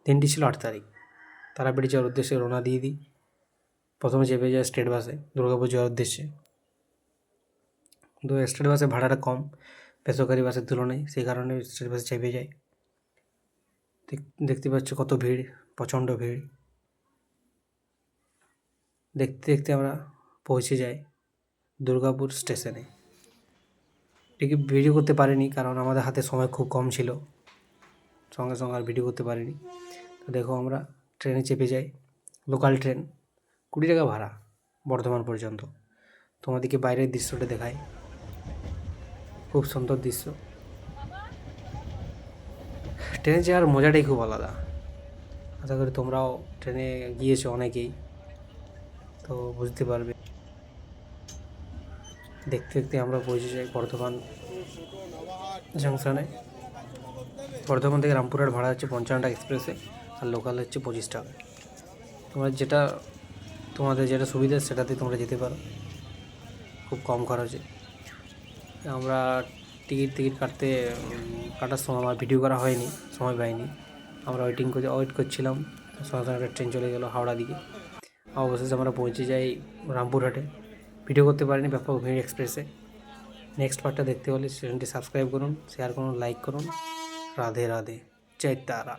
দিনটি ছিল 8 তারিখ। তারাপীঠ যাওয়ার উদ্দেশ্যে রওনা দিয়ে দিই। প্রথমে চেপে যায় স্টেট বাসে দুর্গাপুর যাওয়ার উদ্দেশ্যে। তো স্টেট বাসে ভাড়াটা কম বেসরকারি বাসের তুলনায়, সেই কারণে স্টেট বাসে চেপে যায়। দেখতে পাচ্ছ কত ভিড়, প্রচণ্ড ভিড়। দেখতে দেখতে আমরা পৌঁছে যাই দুর্গাপুর স্টেশনে। ঠিক ভিডিও করতে পারিনি, কারণ আমাদের হাতে সময় খুব কম ছিল, সঙ্গে সঙ্গে আর ভিডিও করতে পারিনি। তো দেখো আমরা ট্রেনে চেপে যাই, লোকাল ট্রেন, 20 টাকা ভাড়া বর্ধমান পর্যন্ত। তোমাদেরকে বাইরের দৃশ্যটা দেখাই, খুব সুন্দর দৃশ্য। ট্রেনে যাওয়ার মজাটাই খুব আলাদা। আশা করি তোমরাও ট্রেনে গিয়েছো অনেকেই, তো বুঝতে পারবে। দেখতে দেখতে আমরা পৌঁছে যাই বর্ধমান জাংশনে। বর্ধমান থেকে রামপুরহাট ভাড়া হচ্ছে 55 টাকা এক্সপ্রেসে, আর লোকাল হচ্ছে 25 টাকা। তোমাদের যেটা সুবিধা সেটাতে তোমরা যেতে পারো খুব কম খরচে। আমরা টিকিট কাটার সময় আমার ভিডিও করা হয়নি, সময় পাইনি। আমরা ওয়েট করছিলাম, সঙ্গে সঙ্গে একটা ট্রেন চলে গেলো হাওড়া দিকে। অবশেষে আমরা পৌঁছে যাই রামপুরহাটে। ভিডিও করতে পারিনি ব্যাপক ভিড় এক্সপ্রেসে। নেক্সট পার্টটা দেখতে হলে চ্যানেলটি সাবস্ক্রাইব করুন, শেয়ার করুন, লাইক করুন। রাধে রাধে, জয় তারা।